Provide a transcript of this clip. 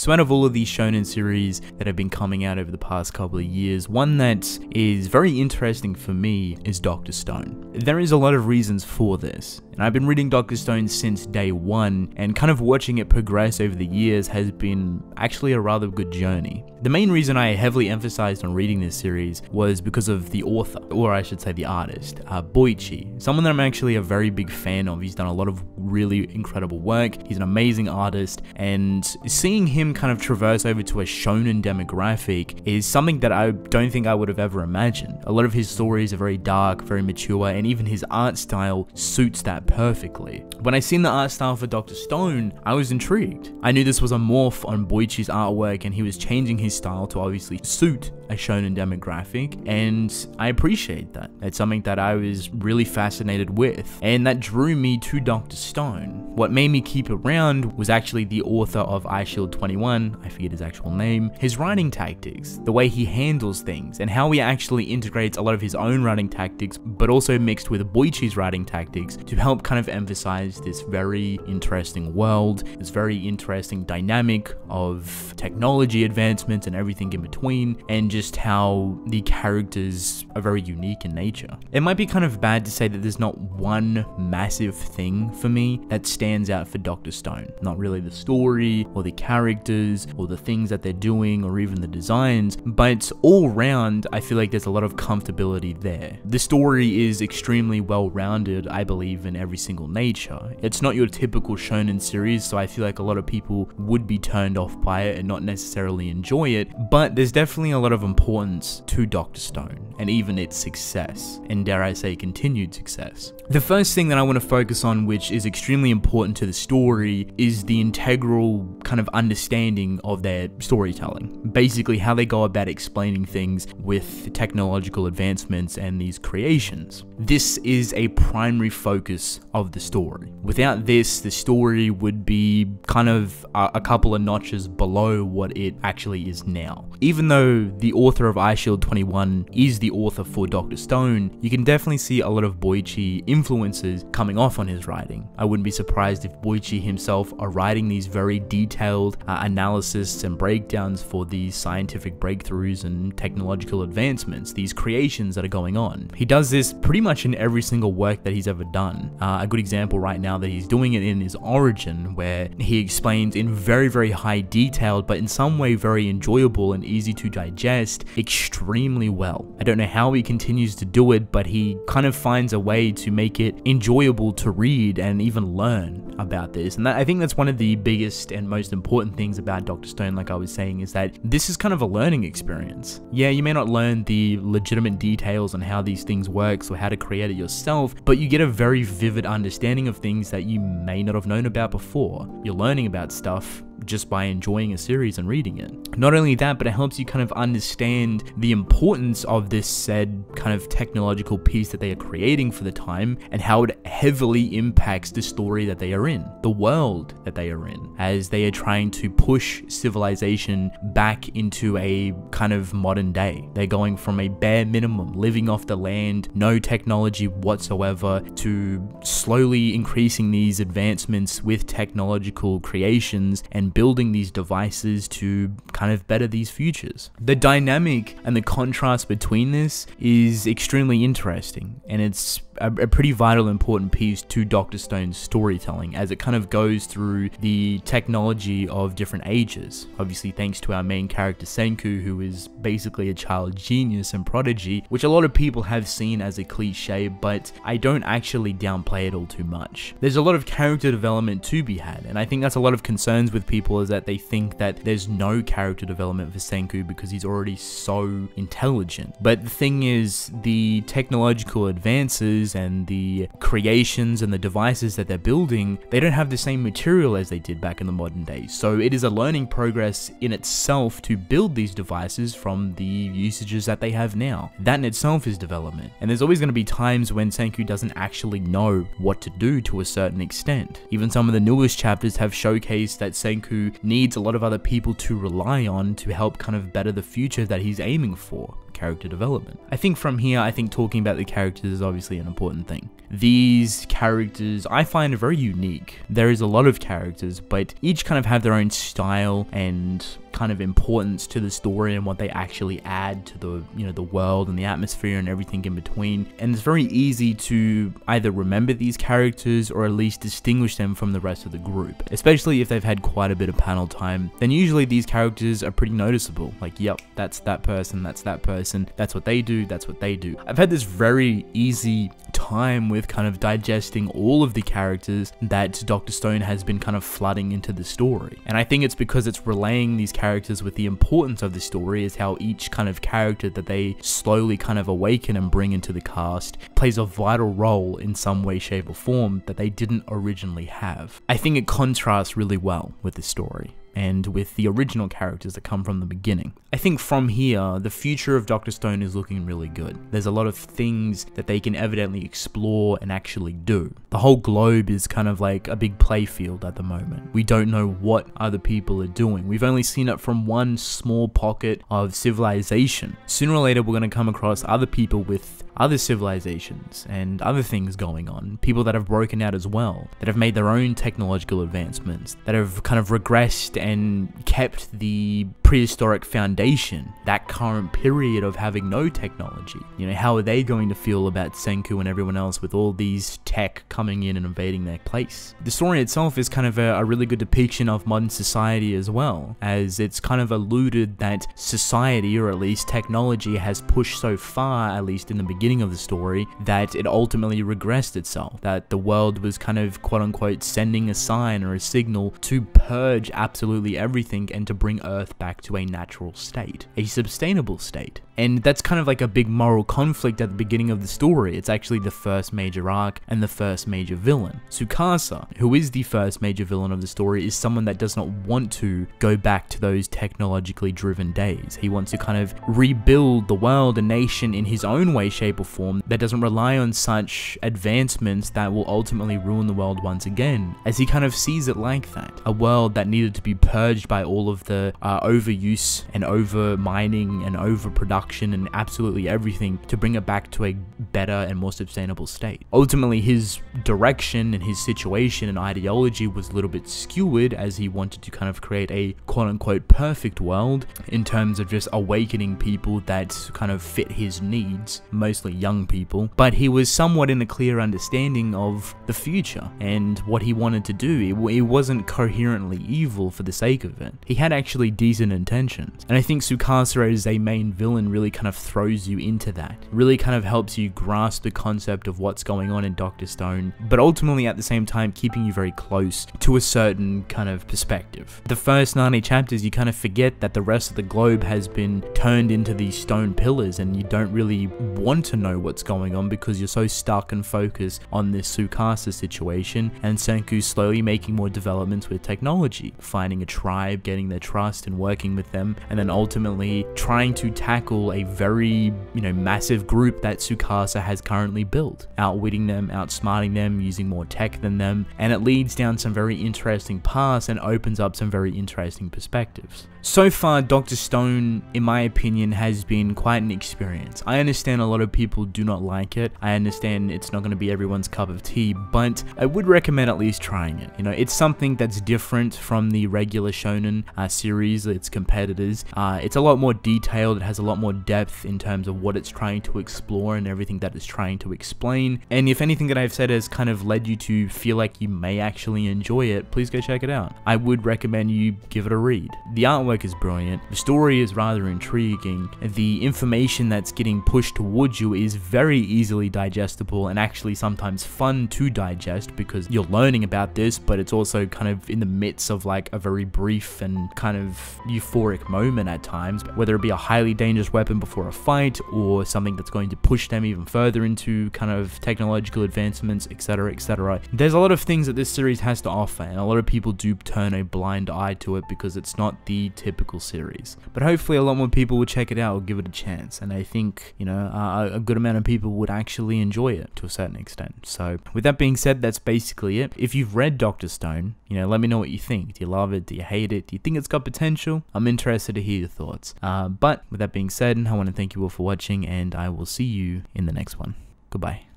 So out of all of these shonen series that have been coming out over the past couple of years, one that is very interesting for me is Dr. Stone. There is a lot of reasons for this, and I've been reading Dr. Stone since day one, and kind of watching it progress over the years has been actually a rather good journey. The main reason I heavily emphasized on reading this series was because of the author, or I should say the artist, Boichi, someone that I'm actually a very big fan of. He's done a lot of really incredible work, he's an amazing artist, and seeing him kind of traverse over to a shonen demographic is something that I don't think I would have ever imagined. A lot of his stories are very dark, very mature, and even his art style suits that perfectly. When I seen the art style for Dr. Stone, I was intrigued. I knew this was a morph on Boichi's artwork, and he was changing his style to obviously suit a shonen demographic, and I appreciate that. It's something that I was really fascinated with, and that drew me to Dr. Stone. What made me keep around was actually the author of Eyeshield 21, I forget his actual name, his writing tactics, the way he handles things, and how he actually integrates a lot of his own writing tactics, but also mixed with Boichi's writing tactics to help kind of emphasize this very interesting world, this very interesting dynamic of technology advancements and everything in between, and just how the characters are very unique in nature. It might be kind of bad to say that there's not one massive thing for me that stands out for Dr. Stone. Not really the story, or the characters, or the things that they're doing, or even the designs, but all round, I feel like there's a lot of comfortability there. The story is extremely well-rounded, I believe, in every single nature. It's not your typical shonen series, so I feel like a lot of people would be turned off by it and not necessarily enjoy it, but there's definitely a lot of importance to Dr. Stone, and even its success, and dare I say continued success. The first thing that I want to focus on, which is extremely important to the story, is the integral kind of understanding of their storytelling. Basically how they go about explaining things with technological advancements and these creations. This is a primary focus of the story. Without this, the story would be kind of a couple of notches below what it actually is now. Even though the author of Eyeshield 21 is the author for Dr. Stone, you can definitely see a lot of Boichi influences coming off on his writing. I wouldn't be surprised if Boichi himself are writing these very detailed analysis and breakdowns for these scientific breakthroughs and technological advancements, these creations that are going on. He does this pretty much in every single work that he's ever done. A good example right now that he's doing it in is Origin, where he explains in very high detail, but in some way very enjoyable and easy to digest, extremely well. I don't know how he continues to do it, but he kind of finds a way to make it enjoyable to read and even learn about this. And I think that's one of the biggest and most important things about Dr. Stone, like I was saying, is that this is kind of a learning experience. Yeah, you may not learn the legitimate details on how these things work or how to create it yourself, but you get a very vivid understanding of things that you may not have known about before. You're learning about stuff just by enjoying a series and reading it. Not only that, but it helps you kind of understand the importance of this said kind of technological piece that they are creating for the time, and how it heavily impacts the story that they are in, the world that they are in, as they are trying to push civilization back into a kind of modern day. They're going from a bare minimum, living off the land, no technology whatsoever, to slowly increasing these advancements with technological creations and building these devices to kind of better these futures. The dynamic and the contrast between this is extremely interesting, and it's a pretty vital, important piece to Dr. Stone's storytelling, as it kind of goes through the technology of different ages. Obviously, thanks to our main character Senku, who is basically a child genius and prodigy, which a lot of people have seen as a cliche, but I don't actually downplay it all too much. There's a lot of character development to be had, and I think that's a lot of concerns with people, is that they think that there's no character development for Senku because he's already so intelligent. But the thing is, the technological advances and the creations and the devices that they're building, they don't have the same material as they did back in the modern days. So it is a learning progress in itself to build these devices from the usages that they have now. That in itself is development. And there's always going to be times when Senku doesn't actually know what to do to a certain extent. Even some of the newest chapters have showcased that Senku needs a lot of other people to rely on to help kind of better the future that he's aiming for. Character development. I think from here, talking about the characters is obviously an important thing. These characters I find are very unique. There is a lot of characters, but each kind of have their own style and kind of importance to the story and what they actually add to the, the world and the atmosphere and everything in between. And it's very easy to either remember these characters or at least distinguish them from the rest of the group, especially if they've had quite a bit of panel time. Then usually these characters are pretty noticeable. Like, yep, that's that person, that's what they do, that's what they do. I've had this very easy time with kind of digesting all of the characters that Dr. Stone has been kind of flooding into the story. And I think it's because it's relaying these characters with the importance of the story, is how each kind of character that they slowly kind of awaken and bring into the cast plays a vital role in some way, shape or form that they didn't originally have. I think it contrasts really well with the story and with the original characters that come from the beginning. I think from here, the future of Dr. Stone is looking really good. There's a lot of things that they can evidently explore and actually do. The whole globe is kind of like a big playfield at the moment. We don't know what other people are doing. We've only seen it from one small pocket of civilization. Sooner or later, we're going to come across other people with other civilizations and other things going on. People that have broken out as well, that have made their own technological advancements, that have kind of regressed and kept the prehistoric foundation, that current period of having no technology. How are they going to feel about Senku and everyone else with all these tech coming in and invading their place? The story itself is kind of a really good depiction of modern society as well, as it's kind of alluded that society, or at least technology, has pushed so far, at least in the beginning of the story, that it ultimately regressed itself, that the world was kind of quote-unquote sending a sign or a signal to purge absolutely everything and to bring Earth back to a natural state, a sustainable state. And that's kind of like a big moral conflict at the beginning of the story. It's actually the first major arc and the first major villain. Tsukasa, who is the first major villain of the story, is someone that does not want to go back to those technologically driven days. He wants to kind of rebuild the world, a nation, in his own way, shape or form that doesn't rely on such advancements that will ultimately ruin the world once again, as he kind of sees it like that. A world that needed to be purged by all of the overuse and over mining and overproduction and absolutely everything to bring it back to a better and more sustainable state. Ultimately, his direction and his situation and ideology was a little bit skewed, as he wanted to kind of create a quote-unquote perfect world in terms of just awakening people that kind of fit his needs, mostly young people. But he was somewhat in a clear understanding of the future and what he wanted to do. He wasn't coherently evil for the sake of it. He had actually decent intentions. And I think Tsukasa as a main villain really kind of throws you into that. Really kind of helps you grasp the concept of what's going on in Dr. Stone, but ultimately at the same time keeping you very close to a certain kind of perspective. The first 90 chapters, you kind of forget that the rest of the globe has been turned into these stone pillars, and you don't really want to know what's going on because you're so stuck and focused on this Tsukasa situation, and Senku slowly making more developments with technology, finding a tribe, getting their trust and working with them, and then ultimately trying to tackle a very, massive group that Tsukasa has currently built, outwitting them, outsmarting them, using more tech than them, and it leads down some very interesting paths and opens up some very interesting perspectives. So far, Dr. Stone, in my opinion, has been quite an experience. I understand a lot of people do not like it. I understand it's not going to be everyone's cup of tea, but I would recommend at least trying it. It's something that's different from the regular shonen series, its competitors. It's a lot more detailed. It has a lot more depth in terms of what it's trying to explore and everything that it's trying to explain. And if anything that I've said has kind of led you to feel like you may actually enjoy it, please go check it out. I would recommend you give it a read. The artwork is brilliant. The story is rather intriguing. The information that's getting pushed towards you is very easily digestible and actually sometimes fun to digest because you're learning about this, but it's also kind of in the midst of like a very brief and kind of euphoric moment at times, whether it be a highly dangerous weapon before a fight or something that's going to push them even further into kind of technological advancements, etc, etc. There's a lot of things that this series has to offer, and a lot of people do turn a blind eye to it because it's not the typical series. But hopefully a lot more people will check it out or give it a chance, and I think, a good amount of people would actually enjoy it to a certain extent. So with that being said, that's basically it. If you've read Dr. Stone, let me know what you think. Do you love it? Do you hate it? Do you think it's got potential? I'm interested to hear your thoughts. But with that being said, I want to thank you all for watching, and I will see you in the next one. Goodbye.